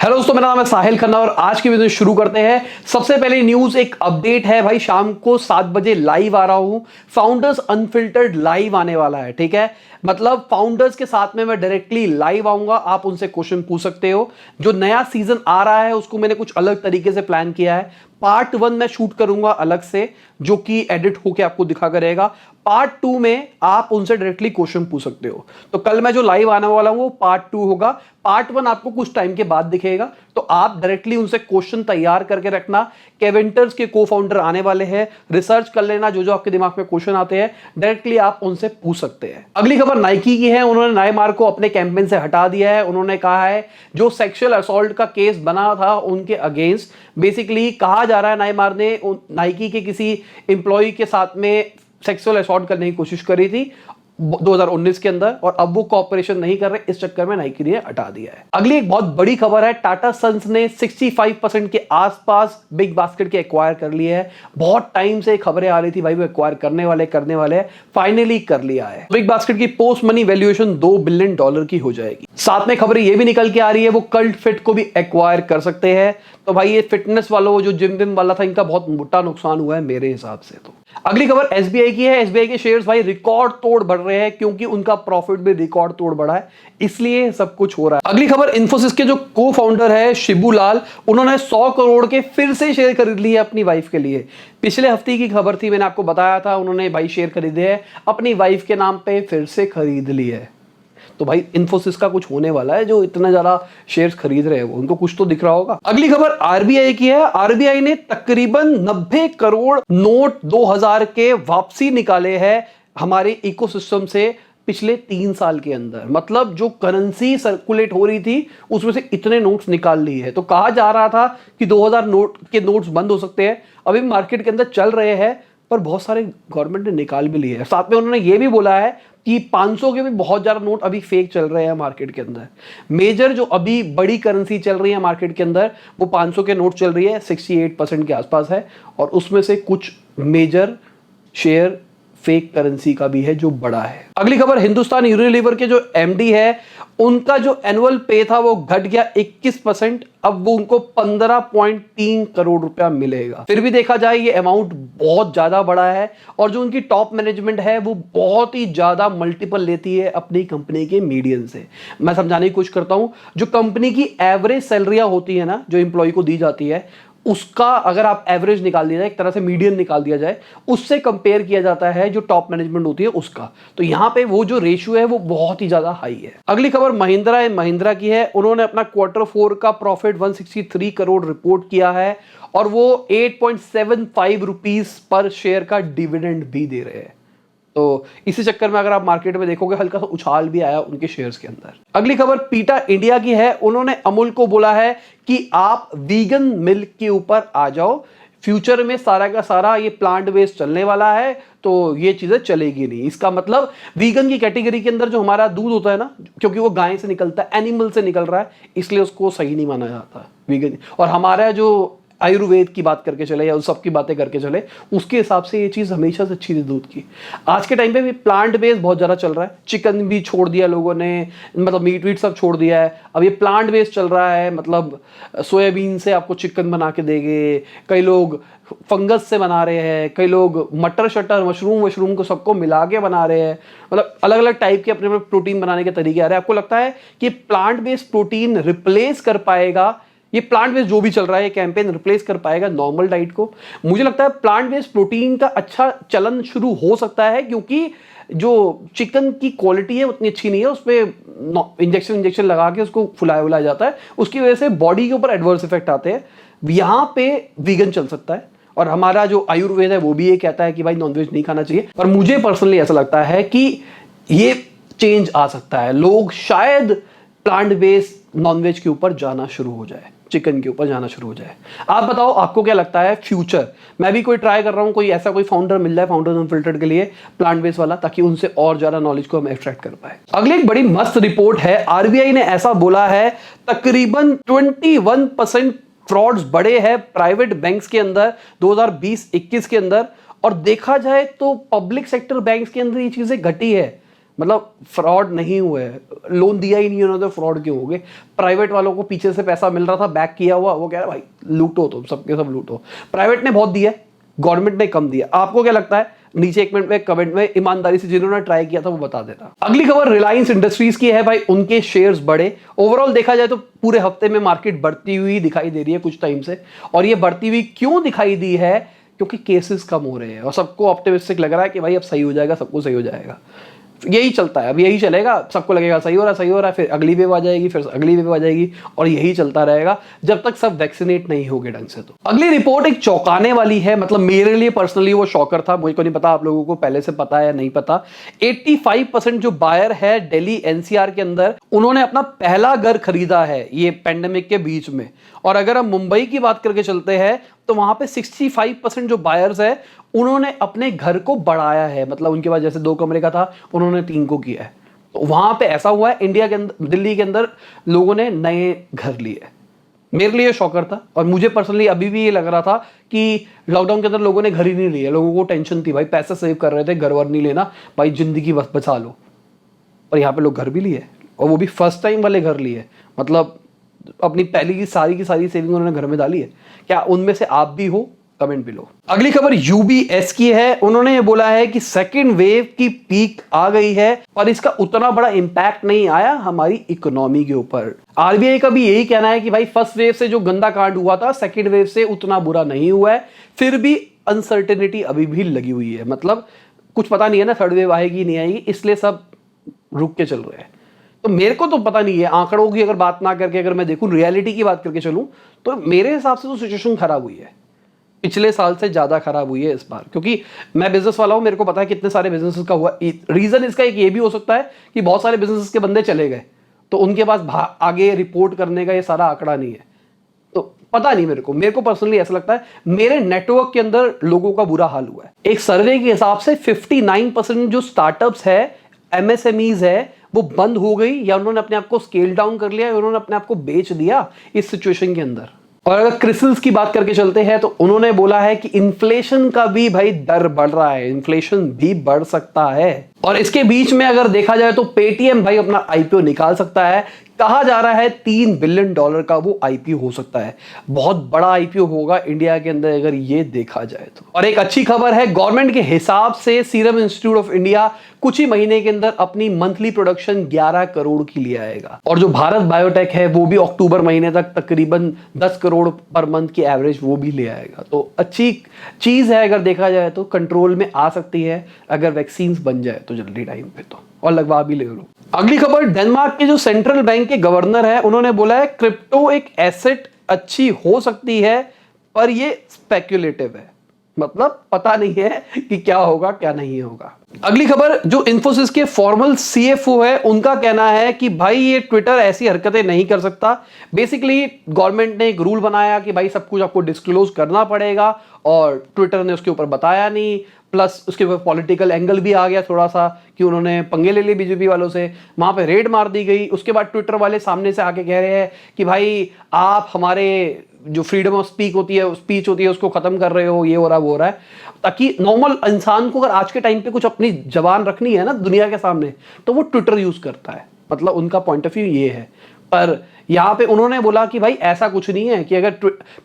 Hello दोस्तों, मेरा नाम है साहिल खन्ना और आज की वीडियो शुरू करते हैं। सबसे पहले न्यूज एक अपडेट है भाई, शाम को 7 बजे लाइव आ रहा हूं। फाउंडर्स अनफिल्टर्ड लाइव आने वाला है, ठीक है। मतलब फाउंडर्स के साथ में मैं डायरेक्टली लाइव आऊंगा, आप उनसे क्वेश्चन पूछ सकते हो। जो नया सीजन आ रहा है उसको मैंने कुछ अलग तरीके से प्लान किया है। पार्ट 1 मैं शूट करूंगा अलग से, जो कि एडिट होके आपको दिखा करेगा। पार्ट 2 में आप उनसे डायरेक्टली क्वेश्चन पूछ सकते हो। तो कल मैं जो लाइव आने वाला हूं वो पार्ट 2 होगा। पार्ट 1 आपको कुछ टाइम के बाद दिखेगा, तो आप डायरेक्टली उनसे क्वेश्चन तैयार करके रखना। केवेंटर्स के को फाउंडर आने वाले हैं, रिसर्च कर लेना, जो जो आपके दिमाग में क्वेश्चन आते हैं डायरेक्टली आप उनसे पूछ सकते हैं। अगली खबर नाइकी की है। उन्होंने नेमार को अपने कैंपेन से हटा दिया है। उन्होंने कहा है जो सेक्सुअल असॉल्ट का केस बना था उनके अगेंस्ट, बेसिकली कहा जा रहा है नेमार ने नाइकी के किसी एम्प्लॉय के साथ में सेक्सुअल असॉल्ट करने की कोशिश करी थी 2019 के अंदर, और अब वो कॉपरेशन नहीं कर रहे, इस चक्कर में नाइकी ने हटा दिया है। अगली एक बहुत बड़ी खबर है, टाटा सन्स ने 65% के आसपास बिग बास्केट के एक्वायर कर लिए है। बहुत टाइम से खबरें आ रही थी भाई वो एक्वायर करने वाले फाइनली कर लिया है। बिग बास्केट की पोस्ट मनी वैल्यूएशन $2 बिलियन की हो जाएगी। साथ में खबरें ये भी निकल के आ रही है वो कल्ट फिट को भी एक्वायर कर सकते हैं। तो भाई ये फिटनेस वालों जो जिम विम वाला था, इनका बहुत मोटा नुकसान हुआ है मेरे हिसाब से। तो अगली खबर एसबीआई की है। एसबीआई के शेयर्स भाई रिकॉर्ड तोड़ बढ़ रहे हैं, क्योंकि उनका प्रॉफिट भी रिकॉर्ड तोड़ बढ़ा है, इसलिए सब कुछ हो रहा है। अगली खबर इन्फोसिस के जो को फाउंडर है शिबू लाल, उन्होंने 100 करोड़ के फिर से शेयर खरीद लिए अपनी वाइफ के लिए। पिछले हफ्ते की खबर थी, मैंने आपको बताया था, उन्होंने भाई शेयर खरीदे हैं अपनी वाइफ के नाम पे, फिर से खरीद लिए। तो भाई इन्फोसिस का कुछ होने वाला है, जो इतना ज्यादा शेयर्स खरीद रहे हैं वो, उनको कुछ तो दिख रहा होगा। अगली खबर आरबीआई की है। आरबीआई ने तकरीबन 90 करोड़ नोट 2000 के वापसी निकाले हैं हमारे इकोसिस्टम से पिछले 3 साल के अंदर। मतलब जो करेंसी सर्कुलेट हो रही थी उसमें से इतने नोट्स निकाल लिए हैं। तो कहा जा रहा था कि 2000 नोट के नोट्स बंद हो सकते हैं, अभी मार्केट के अंदर चल रहे हैं, पर बहुत सारे गवर्नमेंट ने निकाल भी लिए हैं। साथ में उन्होंने ये भी बोला है कि 500 के भी बहुत ज्यादा नोट अभी फेक चल रहे हैं मार्केट के अंदर। मेजर जो अभी बड़ी करेंसी चल रही है मार्केट के अंदर वो 500 के नोट चल रही है, 68% के आसपास है, और उसमें से कुछ मेजर शेयर फेक करेंसी का भी है जो बड़ा है। अगली खबर हिंदुस्तान यूनिलीवर के जो एमडी है, उनका जो एनुअल पे था वो घट गया 21%। अब वो उनको 15.3 करोड़ रुपया मिलेगा। फिर भी देखा जाए ये अमाउंट बहुत ज्यादा बड़ा है, और जो उनकी टॉप मैनेजमेंट है वो बहुत ही ज्यादा मल्टीपल लेती है अपनी कंपनी के मीडियन से। मैं समझाने की कोशिश करता हूं, जो कंपनी की एवरेज सैलरियां होती है ना, जो एम्प्लॉय को दी जाती है, उसका अगर आप एवरेज निकाल दिया जाए, एक तरह से मीडियन निकाल दिया जाए, उससे कंपेयर किया जाता है जो टॉप मैनेजमेंट होती है उसका। तो यहां पे वो जो रेशियो है वो बहुत ही ज्यादा हाई है। अगली खबर महिंद्रा की है। उन्होंने अपना Q4 का प्रॉफिट 163 करोड़ रिपोर्ट किया है, और वो 8.75 रुपीज पर शेयर का डिविडेंड भी दे रहे हैं। तो इसी चक्कर में अगर आप मार्केट में देखोगे हल्का सा उछाल भी आया उनके शेयर्स के अंदर। अगली खबर पीटा इंडिया की है। उन्होंने अमूल को बोला है कि आप वीगन मिल्क के ऊपर आ जाओ, फ्यूचर में सारा का सारा ये प्लांट बेस्ड चलने वाला है, तो ये चीजें चलेगी नहीं। इसका मतलब वीगन की कैटेगरी के अंदर जो हमारा दूध होता है ना, क्योंकि वो गाय से निकलता है, एनिमल से निकल रहा है, इसलिए उसको सही नहीं माना जाता वीगन। और हमारा जो आयुर्वेद की बात करके चले या उस सब की बातें करके चले, उसके हिसाब से ये चीज हमेशा से अच्छी थी दूध की। आज के टाइम पे भी प्लांट बेस्ड बहुत ज्यादा चल रहा है। चिकन भी छोड़ दिया लोगों ने, मतलब मीट वीट सब छोड़ दिया है, अब ये प्लांट बेस्ड चल रहा है। मतलब सोयाबीन से आपको चिकन बना के देंगे, कई लोग फंगस से बना रहे हैं, कई लोग मटर शटर मशरूम को सबको मिला के बना रहे हैं। मतलब अलग अलग टाइप के अपने प्रोटीन बनाने के तरीके आ रहे हैं। आपको लगता है कि प्लांट बेस्ड प्रोटीन रिप्लेस कर पाएगा, ये प्लांट बेस्ड जो भी चल रहा है ये कैंपेन रिप्लेस कर पाएगा नॉर्मल डाइट को? मुझे लगता है प्लांट बेस्ड प्रोटीन का अच्छा चलन शुरू हो सकता है, क्योंकि जो चिकन की क्वालिटी है उतनी अच्छी नहीं है, उसमें इंजेक्शन लगा के उसको फुलाया जाता है, उसकी वजह से बॉडी के ऊपर एडवर्स इफेक्ट आते हैं। यहां पे वीगन चल सकता है, और हमारा जो आयुर्वेद है वो भी ये कहता है कि भाई नॉनवेज नहीं खाना चाहिए। पर मुझे पर्सनली ऐसा लगता है कि ये चेंज आ सकता है, लोग शायद प्लांट बेस्ड नॉनवेज के ऊपर जाना शुरू हो जाए, चिकन के ऊपर जाना शुरू हो जाए। आप बताओ आपको क्या लगता है फ्यूचर? मैं भी कोई ट्राई कर रहा हूं, कोई ऐसा कोई फाउंडर मिल जाए फाउंडर्स अनफिल्टर्ड के लिए प्लांट बेस्ड वाला, ताकि उनसे और ज्यादा नॉलेज को हम एक्सट्रैक्ट कर पाए। अगली एक बड़ी मस्त रिपोर्ट है, आरबीआई ने ऐसा बोला है तकरीबन 21% फ्रॉड्स बढ़े हैं प्राइवेट बैंक्स के अंदर 2020-21 के अंदर, और देखा जाए तो पब्लिक सेक्टर बैंक्स के अंदर ये चीजें घटी है। मतलब फ्रॉड नहीं हुए है, लोन दिया ही नहीं उन्होंने तो फ्रॉड क्यों हो गए? प्राइवेट वालों को पीछे से पैसा मिल रहा था बैक किया हुआ, वो कह रहा भाई लूटो, तुम सबके सब लूटो। प्राइवेट ने बहुत दिया, गवर्नमेंट ने कम दिया। आपको क्या लगता है? नीचे एक मिनट में कमेंट में ईमानदारी से जिन्होंने ट्राई किया था वो बता देना। अगली खबर रिलायंस इंडस्ट्रीज की है भाई, उनके शेयर्स बढ़े। ओवरऑल देखा जाए तो पूरे हफ्ते में मार्केट बढ़ती हुई दिखाई दे रही है कुछ टाइम से, और ये बढ़ती हुई क्यों दिखाई दी है? क्योंकि केसेस कम हो रहे हैं और सबको ऑप्टिमिस्टिक लग रहा है कि भाई अब सही हो जाएगा, सबको सही हो जाएगा। यही चलता है, अब यही चलेगा, सबको लगेगा सही हो रहा है, सही हो रहा है, फिर अगली वेव आ जाएगी, फिर अगली वेव आ जाएगी, और यही चलता रहेगा जब तक सब वैक्सीनेट नहीं होंगे ढंग से। तो अगली रिपोर्ट एक चौंकाने वाली है, मतलब मेरे लिए पर्सनली वो शॉकर था, मुझे को नहीं पता आप लोगों को पहले से पता है या नहीं पता। 85% जो बायर है दिल्ली एनसीआर के अंदर, उन्होंने अपना पहला घर खरीदा है ये पेंडेमिक के बीच में। और अगर हम मुंबई की बात करके चलते हैं तो वहां पे 65% जो बायर्स है उन्होंने अपने घर को बढ़ाया है, मतलब उनके पास जैसे 2 कमरे का था उन्होंने 3 को किया है। तो वहां पे ऐसा हुआ है इंडिया के अंदर, दिल्ली के अंदर लोगों ने नए घर लिए। मेरे लिए शॉकर था, और मुझे पर्सनली अभी भी ये लग रहा था कि लॉकडाउन के अंदर लोगों ने घर ही नहीं लिया, लोगों को टेंशन थी भाई, पैसा सेव कर रहे थे, घर वर नहीं लेना भाई, जिंदगी बस बचा लो। और यहाँ पे लोग घर भी लिए, और वो भी फर्स्ट टाइम वाले घर लिए, मतलब अपनी पहली की सारी सेविंग उन्होंने घर में डाली है। क्या उनमें से आप भी हो? Comment below. अगली खबर यूबीएस की है, उन्होंने ये बोला है कि सेकेंड वेव की पीक आ गई है, पर इसका उतना बड़ा इंपैक्ट नहीं आया हमारी इकोनॉमी के ऊपर। आरबीआई का भी यही कहना है कि भाई फर्स्ट वेव से जो गंदा कांड हुआ था, सेकेंड वेव से उतना बुरा नहीं हुआ है, फिर भी अनसर्टेनिटी अभी भी लगी हुई है, मतलब कुछ पता नहीं है ना थर्ड वेव आएगी नहीं आएगी, इसलिए सब रुक के चल रहे हैं। तो मेरे को तो पता नहीं है, आंकड़ों की अगर बात ना करके अगर मैं देखूं, रियलिटी की बात करके चलूं, तो मेरे हिसाब से तो सिचुएशन खराब हुई है, पिछले साल से ज्यादा खराब हुई है इस बार। क्योंकि मैं बिजनेस वाला हूं, मेरे को पता है कितने सारे बिजनेसेस का हुआ। रीजन इसका एक ये भी हो सकता है कि बहुत सारे बिजनेसेस के बंदे चले गए, तो उनके पास आगे रिपोर्ट करने का ये सारा आंकड़ा नहीं है। तो पता नहीं, मेरे को पर्सनली ऐसा लगता है मेरे नेटवर्क के अंदर लोगों का बुरा हाल हुआ है। एक सर्वे के हिसाब से 59% जो स्टार्टअप्स है, एमएसएमईज है, वो बंद हो गई, या उन्होंने अपने आप को स्केल डाउन कर लिया, या उन्होंने अपने आप को बेच दिया इस सिचुएशन के अंदर। और अगर क्रिसल्स की बात करके चलते हैं तो उन्होंने बोला है कि इन्फ्लेशन का भी भाई दर बढ़ रहा है, इन्फ्लेशन भी बढ़ सकता है। और इसके बीच में अगर देखा जाए तो पेटीएम भाई अपना आईपीओ निकाल सकता है, कहा जा रहा है $3 बिलियन का वो आईपीओ हो सकता है। बहुत बड़ा आईपीओ होगा इंडिया के अंदर अगर ये देखा जाए तो। और एक अच्छी खबर है, गवर्नमेंट के हिसाब से सीरम इंस्टीट्यूट ऑफ इंडिया कुछ ही महीने के अंदर अपनी मंथली प्रोडक्शन 11 करोड़ की ले आएगा, और जो भारत बायोटेक है वो भी अक्टूबर महीने तक तकरीबन 10 करोड़ पर मंथ की एवरेज वो भी ले आएगा। तो अच्छी चीज है, अगर देखा जाए तो कंट्रोल में आ सकती है अगर वैक्सीन बन जाए तो जल्दी टाइम पे, तो और लगवा भी ले लो। अगली खबर, डेनमार्क के जो सेंट्रल बैंक के गवर्नर है उन्होंने बोला है क्रिप्टो एक एसेट अच्छी हो सकती है, पर ये स्पेक्युलेटिव है, मतलब पता नहीं है कि क्या होगा क्या नहीं होगा। अगली खबर, जो इन्फोसिस के फॉर्मल सीएफओ है उनका कहना है कि भाई ये ट्विटर ऐसी हरकतें नहीं कर सकता। बेसिकली गवर्नमेंट ने एक रूल बनाया कि भाई सब कुछ आपको डिस्क्लोज करना पड़ेगा, और ट्विटर ने उसके ऊपर बताया नहीं, प्लस उसके ऊपर पॉलिटिकल एंगल भी आ गया थोड़ा सा कि उन्होंने पंगे ले लिए बीजेपी वालों से, वहां पे रेड मार दी गई। उसके बाद ट्विटर वाले सामने से आके कह रहे हैं कि भाई आप हमारे जो फ्रीडम ऑफ स्पीच होती है उसको खत्म कर रहे हो, ये हो रहा है वो हो रहा है। ताकि नॉर्मल इंसान को अगर आज के टाइम पे कुछ अपनी जबान रखनी है ना दुनिया के सामने, तो वो ट्विटर यूज करता है, मतलब उनका पॉइंट ऑफ व्यू ये है। पर यहां पे उन्होंने बोला कि भाई ऐसा कुछ नहीं है कि अगर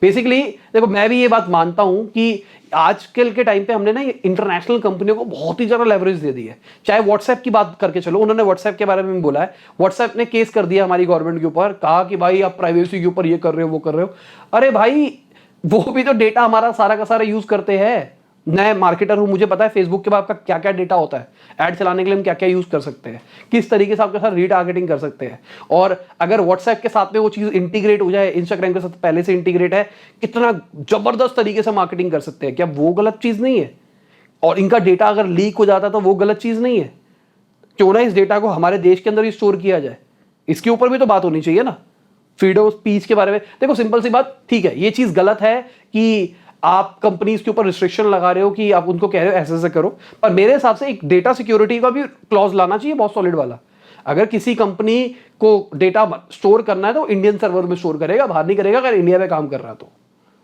बेसिकली देखो, मैं भी ये बात मानता हूं कि आजकल के टाइम पे हमने ना इंटरनेशनल कंपनियों को बहुत ही ज्यादा लेवरेज दे दी है। चाहे व्हाट्सएप की बात करके चलो, उन्होंने व्हाट्सएप के बारे में बोला है, व्हाट्सएप ने केस कर दिया हमारी गवर्नमेंट के ऊपर, कहा कि भाई आप प्राइवेसी के ऊपर ये कर रहे हो वो कर रहे हो। अरे भाई वो भी तो डेटा हमारा सारा का सारा यूज करते हैं। मैं मार्केटर हूं, मुझे पता है फेसबुक के बाद आपका क्या क्या डेटा होता है, ऐड चलाने के लिए हम क्या क्या यूज कर सकते हैं, किस तरीके से आपके साथ रीटारगेटिंग कर सकते हैं। और अगर व्हाट्सएप के साथ में वो चीज इंटीग्रेट हो जाए, इंस्टाग्राम के साथ पहले से इंटीग्रेट है, कितना जबरदस्त तरीके से मार्केटिंग कर सकते हैं, क्या वो गलत चीज नहीं है? और इनका डेटा अगर लीक हो जाता तो वो गलत चीज नहीं है? क्यों ना इस डेटा को हमारे देश के अंदर ही स्टोर किया जाए, इसके ऊपर भी तो बात होनी चाहिए ना। फ्रीडम ऑफ स्पीच के बारे में देखो, सिंपल सी बात, ठीक है ये चीज गलत है कि आप कंपनीज के ऊपर रिस्ट्रिक्शन लगा रहे हो कि आप उनको कह रहे हो ऐसे ऐसे करो, पर मेरे हिसाब से एक डेटा सिक्योरिटी का भी क्लॉज लाना चाहिए बहुत सॉलिड वाला। अगर किसी कंपनी को डेटा स्टोर करना है तो इंडियन सर्वर में स्टोर करेगा, बाहर नहीं करेगा अगर इंडिया में काम कर रहा है तो।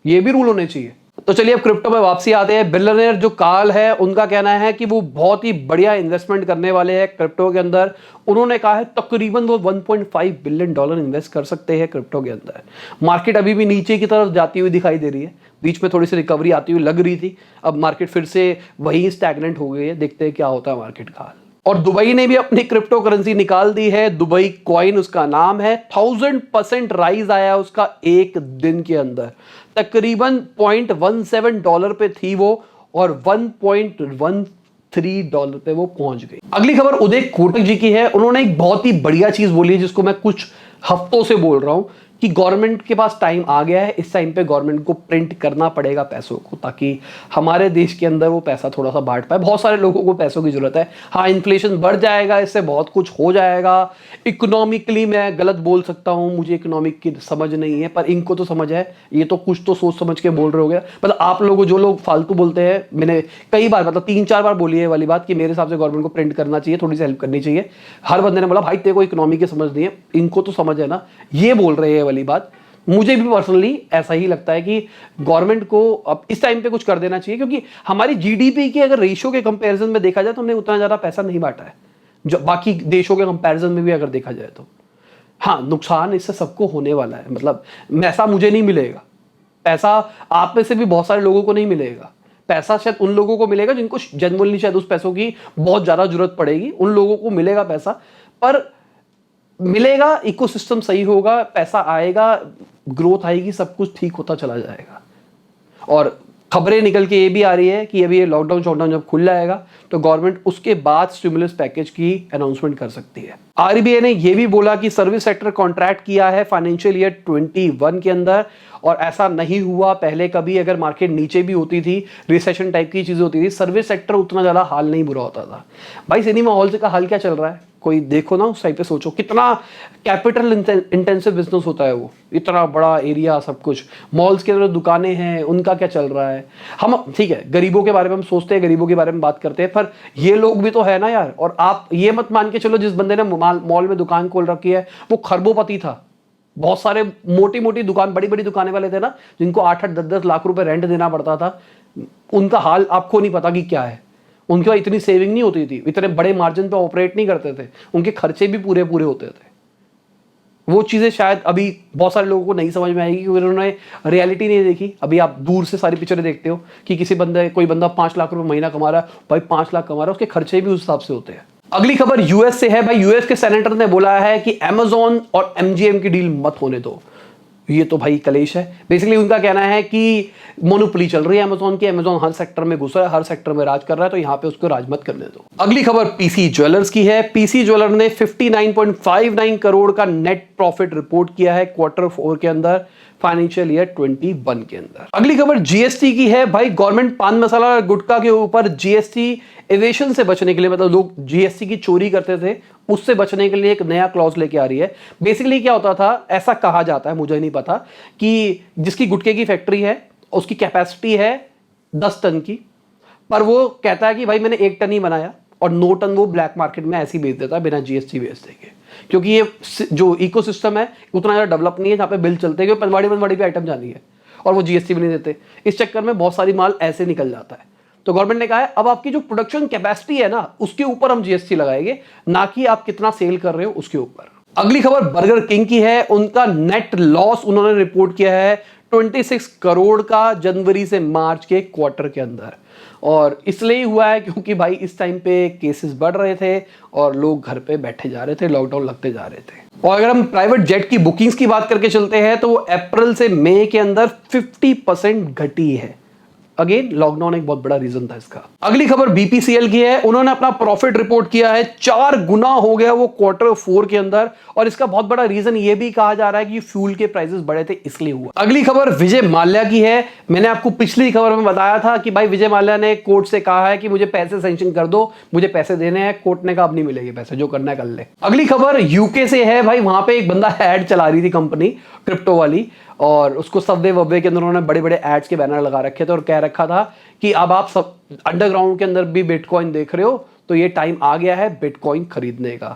ये भी रूल होने चाहिए। तो चलिए अब क्रिप्टो में वापसी आते हैं। बिलियनियर जो कार्ल है उनका कहना है कि वो बहुत ही बढ़िया इन्वेस्टमेंट करने वाले हैं क्रिप्टो के अंदर। उन्होंने कहा है तकरीबन वो $1.5 बिलियन इन्वेस्ट कर सकते हैं क्रिप्टो के अंदर। मार्केट अभी भी नीचे की तरफ जाती हुई दिखाई दे रही है, बीच में थोड़ी सी रिकवरी आती हुई लग रही थी, अब मार्केट फिर से वही स्टैग्नेंट हो गई है। देखते हैं क्या होता है मार्केट का हाल। और दुबई ने भी अपनी क्रिप्टो करेंसी निकाल दी है, दुबई कॉइन उसका नाम है। 1000% राइज आया उसका एक दिन के अंदर, तकरीबन $0.17 पे थी वो और $1.13 पे वो पहुंच गई। अगली खबर उदय कोटक जी की है। उन्होंने एक बहुत ही बढ़िया चीज बोली है जिसको मैं कुछ हफ्तों से बोल रहा हूं कि गवर्नमेंट के पास टाइम आ गया है, इस टाइम पे गवर्नमेंट को प्रिंट करना पड़ेगा पैसों को, ताकि हमारे देश के अंदर वो पैसा थोड़ा सा बांट पाए। बहुत सारे लोगों को पैसों की जरूरत है। हाँ, इन्फ्लेशन बढ़ जाएगा, इससे बहुत कुछ हो जाएगा। इकोनॉमिकली मैं गलत बोल सकता हूँ, मुझे इकोनॉमिक की समझ नहीं है, पर इनको तो समझ है। ये तो कुछ तो सोच समझ के बोल रहे हो गए। मतलब आप लोगों, जो लोग फालतू बोलते हैं, मैंने कई बार, मतलब 3-4 बार बोली है वाली बात कि मेरे हिसाब से गवर्नमेंट को प्रिंट करना चाहिए, थोड़ी सी हेल्प करनी चाहिए। हर बंदे ने बोला भाई तेरे को इकोनॉमी की समझ नहीं है, इनको तो समझ है ना, ये बोल रहे हैं वाली बात। मुझे भी पर्सनली ऐसा ही लगता है कि गवर्नमेंट को अब इस टाइम पे कुछ कर देना चाहिए, क्योंकि हमारी जीडीपी के अगर रेशियो के कंपैरिजन में देखा जाए तो हमने उतना ज़्यादा पैसा नहीं बांटा है जो बाकी देशों के कंपैरिजन में भी अगर देखा जाए तो। हाँ, नुकसान इससे सबको होने वाला है। मतलब पैसा मुझे नहीं मिलेगा, पैसा आप में से भी बहुत सारे लोगों को नहीं मिलेगा। पैसा शायद उन लोगों को मिलेगा जिनको जेन्युइनली शायद उस पैसों की बहुत ज़्यादा जरूरत पड़ेगी, उन लोगों को मिलेगा पैसा। पर मिलेगा, इकोसिस्टम सही होगा, पैसा आएगा, ग्रोथ आएगी, सब कुछ ठीक होता चला जाएगा। और खबरें निकल के ये भी आ रही है कि अभी ये लॉकडाउन शॉकडाउन जब खुल जाएगा तो गवर्नमेंट उसके बाद स्टिमुलस पैकेज की अनाउंसमेंट कर सकती है। आरबीआई ने ये भी बोला कि सर्विस सेक्टर कॉन्ट्रैक्ट किया है फाइनेंशियल ईयर 21 के अंदर, और ऐसा नहीं हुआ पहले कभी। अगर मार्केट नीचे भी होती थी, रिसेशन टाइप की चीजें होती थी, सर्विस सेक्टर उतना ज्यादा हाल नहीं बुरा होता था। भाई सिनेमा हॉल का हाल क्या चल रहा है, कोई देखो ना उस साइड पे, सोचो कितना कैपिटल इंटेंसिव बिजनेस होता है वो, इतना बड़ा एरिया, सब कुछ, मॉल्स के अंदर दुकानें हैं, उनका क्या चल रहा है। हम ठीक है, गरीबों के बारे में हम सोचते हैं, गरीबों के बारे में बात करते हैं, पर ये लोग भी तो है ना यार। और आप ये मत मान के चलो जिस बंदे ने मॉल में दुकान खोल रखी है वो खरबोपति था। बहुत सारे मोटी मोटी दुकान, बड़ी बड़ी दुकानें वाले थे ना, जिनको 8-8, 10-10 लाख रुपए रेंट देना पड़ता था, उनका हाल आपको नहीं पता कि क्या है। उनके पास इतनी सेविंग नहीं होती थी, इतने बड़े मार्जिन पे ऑपरेट नहीं करते थे, उनके खर्चे भी पूरे पूरे होते थे। वो चीज़ें शायद अभी बहुत सारे लोगों को नहीं समझ में आएगी क्योंकि उन्होंने रियलिटी नहीं देखी। अभी आप दूर से सारी पिक्चरें देखते हो कि कोई बंदा 5 लाख रुपए महीना कमा रहा है, भाई 5 लाख कमा रहा है, उसके खर्चे भी उस हिसाब से होते हैं। अगली खबर यूएस से है। भाई यूएस के सेनेटर ने बोला है कि अमेजॉन और एमजीएम की डील मत होने दो। ये तो भाई कलेश है। बेसिकली उनका कहना है कि मोनोपोली चल रही है अमेजॉन की, अमेजॉन हर सेक्टर में घुसा है, हर सेक्टर में राज कर रहा है, तो यहां पे उसको राज मत करने दो। अगली खबर पीसी ज्वेलर्स की है। पीसी ज्वेलर ने 59.59 करोड़ का नेट प्रॉफिट रिपोर्ट किया है Q4 के अंदर, फाइनेंशियल ईयर 21 के अंदर। अगली खबर जीएसटी की है। भाई गवर्नमेंट पान मसाला और गुटखा के ऊपर जीएसटी एवेशन से बचने के लिए, मतलब लोग जीएसटी की चोरी करते थे, उससे बचने के लिए एक नया क्लॉज लेके आ रही है। बेसिकली क्या होता था, ऐसा कहा जाता है, मुझे नहीं पता, कि जिसकी गुटखे की फैक्ट्री है उसकी कैपेसिटी है 10 टन की, पर वो कहता है कि भाई मैंने 1 टन ही बनाया, और 9 टन वो ब्लैक मार्केट में ऐसे ही बेच देता है बिना जीएसटी बेचने के। क्योंकि ये जो इकोसिस्टम है उतना ज़्यादा डेवलप नहीं है जहाँ पे बिल चलते हैं, क्योंकि पनवाड़ी पे आइटम जानी है और वो जीएसटी भी नहीं देते। इस चक्कर में बहुत सारी माल ऐसे निकल जाता है। तो गवर्नमेंट ने कहा है अब आपकी जो प्रोडक्शन कैपेसिटी है ना, उसके ऊपर हम जीएसटी लगाएंगे, ना कि आप कितना सेल कर रहे हो उसके ऊपर। अगली खबर बर्गर किंग की है। उनका नेट लॉस उन्होंने रिपोर्ट किया है 26 करोड़ का जनवरी से मार्च के क्वार्टर के अंदर, और इसलिए हुआ है क्योंकि भाई इस टाइम पे केसेस बढ़ रहे थे और लोग घर पे बैठे जा रहे थे, लॉकडाउन लगते जा रहे थे। और अगर हम प्राइवेट जेट की बुकिंग्स की बात करके चलते हैं तो वो अप्रैल से मई के अंदर 50% घटी है। अगेन लॉकडाउन एक बहुत बड़ा रीजन था इसका। अगली खबर बीपीसीएल की है। उन्होंने अपना प्रॉफिट रिपोर्ट किया है, 4 गुना हो गया वो Q4 के अंदर, और इसका बहुत बड़ा रीजन ये भी कहा जा रहा है कि फ्यूल के प्राइसेस बढ़े थे इसलिए हुआ। अगली खबर विजय माल्या की है। मैंने आपको पिछली खबर में बताया था कि भाई विजय माल्या ने कोर्ट से कहा है कि मुझे पैसे सैंक्शन कर दो, मुझे पैसे देने हैं। कोर्ट ने कहा अब नहीं मिलेंगे पैसे, जो करना है कर ले। अगली खबर यूके से है। भाई वहां पे एक बंदा ऐड चला रही थी कंपनी क्रिप्टो वाली, और उसको सबवे वब्वे के अंदर उन्होंने बड़े बड़े एड्स के बैनर लगा रखे थे और कह रखा था कि अब आप सब अंडरग्राउंड के अंदर भी बिटकॉइन देख रहे हो तो ये टाइम आ गया है बिटकॉइन खरीदने का।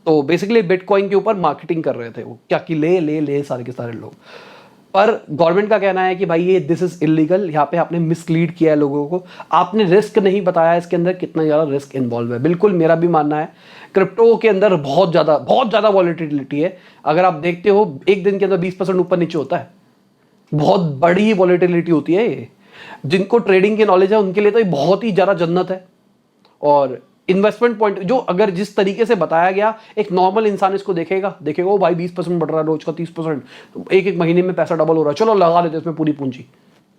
तो बेसिकली बिटकॉइन के ऊपर मार्केटिंग कर रहे थे वो, क्या कि ले ले ले सारे के सारे लोग। पर गवर्नमेंट का कहना है कि भाई ये दिस इज इलीगल, यहाँ पे आपने मिसलीड किया है लोगों को, आपने रिस्क नहीं बताया इसके अंदर कितना ज़्यादा रिस्क इन्वॉल्व है। बिल्कुल मेरा भी मानना है क्रिप्टो के अंदर बहुत ज़्यादा वॉलेटिलिटी है। अगर आप देखते हो एक दिन के अंदर 20% ऊपर नीचे होता है, बहुत बड़ी वॉलेटिलिटी होती है ये। जिनको ट्रेडिंग की नॉलेज है उनके लिए तो ये बहुत ही ज़्यादा जन्नत है। और इन्वेस्टमेंट पॉइंट जो अगर जिस तरीके से बताया गया, एक नॉर्मल इंसान इसको देखेगा ओ भाई 20% बढ़ रहा है रोज का, 30%, एक महीने में पैसा डबल हो रहा है, चलो लगा लेते इसमें पूरी पूंजी,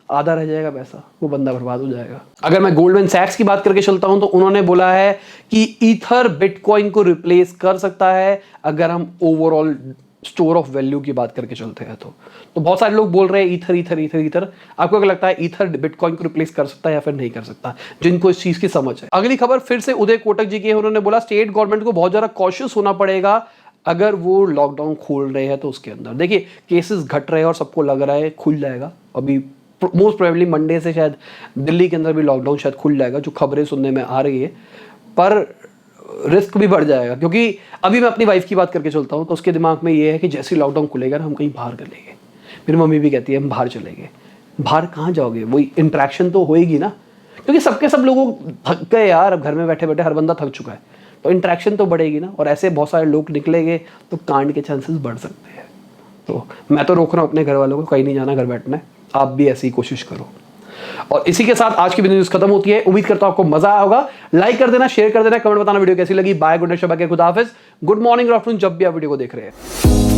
आधा रह जाएगा पैसा, वो बंदा बर्बाद हो जाएगा। अगर मैं गोल्डमैन सैक्स की बात करके चलता हूं तो उन्होंने बोला है कि ईथर बिटकॉइन को रिप्लेस कर सकता है अगर हम ओवरऑल स्टोर ऑफ वैल्यू की बात करके चलते हैं तो बहुत सारे लोग बोल रहे हैं ईथर ईथर ईथर ईथर। आपको क्या लगता है ईथर बिटकॉइन को रिप्लेस कर सकता है या फिर नहीं कर सकता, जिनको इस चीज की समझ है? अगली खबर फिर से उदय कोटक जी की है। उन्होंने बोला स्टेट गवर्नमेंट को बहुत ज्यादा कॉशियस होना पड़ेगा अगर वो लॉकडाउन खोल रहे हैं तो उसके अंदर। देखिए केसेस घट रहे हैं और सबको लग रहा है खुल जाएगा, अभी मोस्ट प्रोबेबली मंडे से शायद दिल्ली के अंदर भी लॉकडाउन शायद खुल जाएगा, जो खबरें सुनने में आ रही है। पर रिस्क भी बढ़ जाएगा, क्योंकि अभी मैं अपनी वाइफ की बात करके चलता हूँ तो उसके दिमाग में ये है कि जैसे ही लॉकडाउन खुलेगा ना हम कहीं बाहर कर लेंगे। मेरी मम्मी भी कहती है हम बाहर चलेंगे। बाहर कहाँ जाओगे, वही इंटरेक्शन तो होएगी ना, क्योंकि सबके सब लोगों थक गए यार, अब घर में बैठे बैठे हर बंदा थक चुका है, तो इंटरेक्शन तो बढ़ेगी ना। और ऐसे बहुत सारे लोग निकलेंगे तो कांड के चांसेस बढ़ सकते हैं। तो मैं तो रोक रहा हूँ अपने घर वालों को, कहीं नहीं जाना, घर बैठना है। आप भी ऐसी ही कोशिश करो। और इसी के साथ आज की न्यूज़ खत्म होती है। उम्मीद करता हूं आपको मजा आया होगा। लाइक कर देना, शेयर कर देना, कमेंट बताना वीडियो कैसी लगी। बाय, गुड नाइट, शबा के खुदा हाफिज, गुड मॉर्निंग, आफ्टरनून, जब भी आप वीडियो को देख रहे हैं।